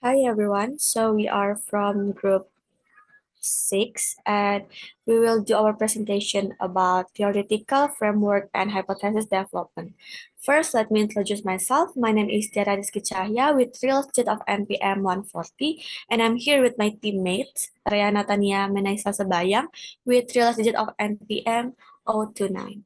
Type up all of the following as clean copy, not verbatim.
Hi everyone. So we are from group 6 and we will do our presentation about theoretical framework and hypothesis development. First, let me introduce myself. My name is Tiara Rizky Cahya with real estate of NPM 140 and I'm here with my teammates Rhea, Natania, Menaisa, Sebayang with real estate of NPM 029.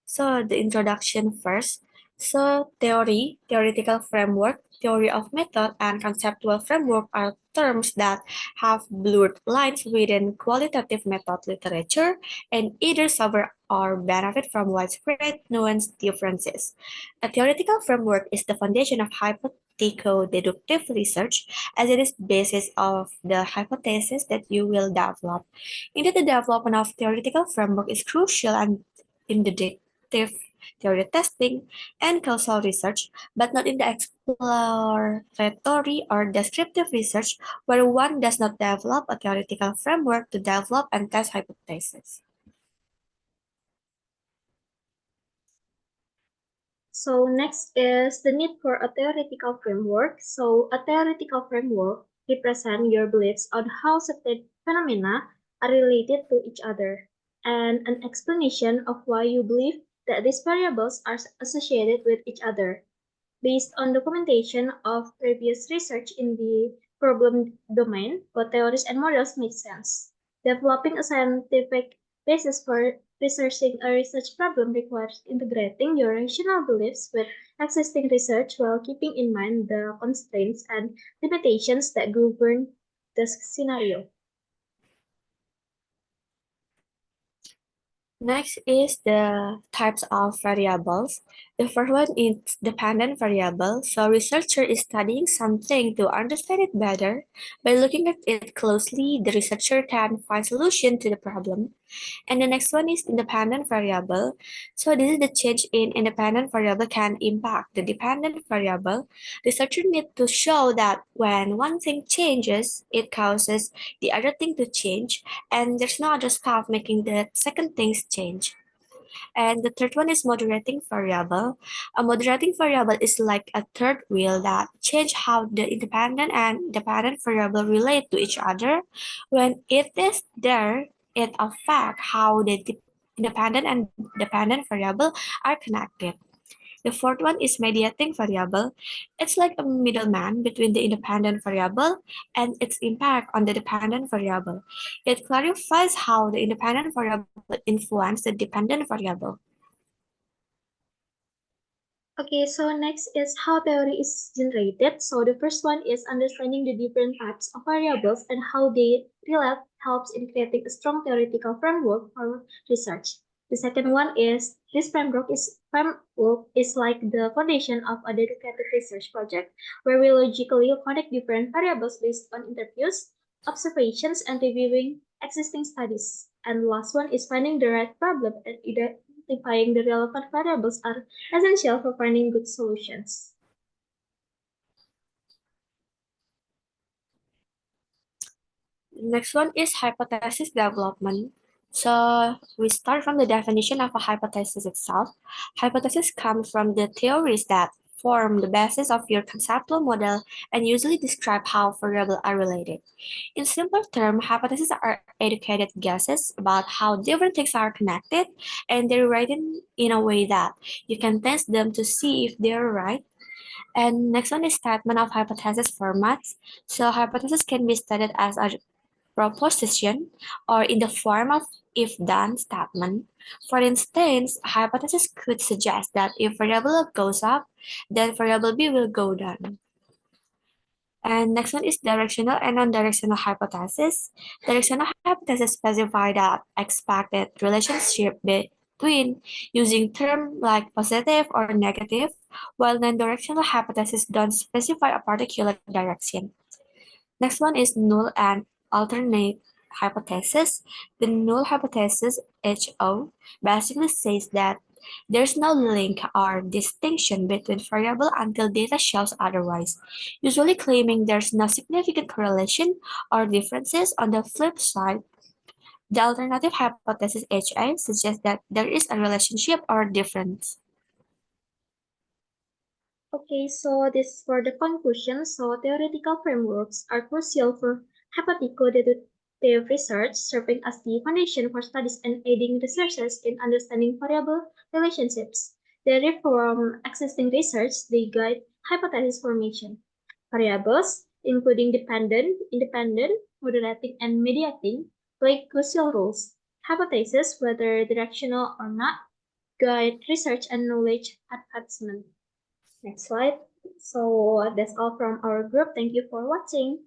So the introduction first. So theoretical framework, theory of method, and conceptual framework are terms that have blurred lines within qualitative method literature and either suffer or benefit from widespread nuanced differences. A theoretical framework is the foundation of hypothetico-deductive research as it is basis of the hypothesis that you will develop. Indeed, the development of theoretical framework is crucial and in the theory testing, and causal research, but not in the exploratory or descriptive research where one does not develop a theoretical framework to develop and test hypotheses. So next is the need for a theoretical framework. So a theoretical framework represents your beliefs on how certain phenomena are related to each other, and an explanation of why you believe that these variables are associated with each other. Based on documentation of previous research in the problem domain, both theories and models make sense. Developing a scientific basis for researching a research problem requires integrating your rational beliefs with existing research while keeping in mind the constraints and limitations that govern the scenario. Next is the types of variables. The first one is dependent variable. So researcher is studying something to understand it better. By looking at it closely, the researcher can find solution to the problem. And the next one is independent variable. So this is the change in independent variable can impact the dependent variable. Researcher need to show that when one thing changes, it causes the other thing to change, and there's no other stuff making the second things change. And the third one is moderating variable. A moderating variable is like a third wheel that change how the independent and dependent variable relate to each other. When it is there, it affects how the independent and dependent variable are connected. The fourth one is mediating variable. It's like a middleman between the independent variable and its impact on the dependent variable. It clarifies how the independent variable influence the dependent variable. Okay, so next is how theory is generated. So the first one is understanding the different types of variables and how they relate helps in creating a strong theoretical framework for research. The second one is this framework is like the foundation of a dedicated research project where we logically connect different variables based on interviews, observations, and reviewing existing studies. And the last one is finding the right problem and identifying the relevant variables are essential for finding good solutions. Next one is hypothesis development. So we start from the definition of a hypothesis itself. Hypothesis comes from the theories that form the basis of your conceptual model and usually describe how variables are related. In simple terms, hypotheses are educated guesses about how different things are connected, and they're written in a way that you can test them to see if they're right. And next one is statement of hypothesis formats. So hypothesis can be studied as a proposition or in the form of if-then statement. For instance, a hypothesis could suggest that if variable A goes up, then variable B will go down. And next one is directional and non-directional hypothesis. Directional hypothesis specify that expected relationship between using term like positive or negative, while non-directional hypothesis don't specify a particular direction. Next one is null and alternate hypothesis. The null hypothesis, HO, basically says that there's no link or distinction between variable until data shows otherwise, usually claiming there's no significant correlation or differences. On the flip side, The alternative hypothesis HI suggests that there is a relationship or difference. Okay, so this for the conclusion. So theoretical frameworks are crucial for hypothetical-deductive research, serving as the foundation for studies and aiding researchers in understanding variable relationships. They reform existing research, they guide hypothesis formation. Variables, including dependent, independent, moderating, and mediating, play crucial roles. Hypotheses, whether directional or not, guide research and knowledge advancement. Next slide. So that's all from our group. Thank you for watching.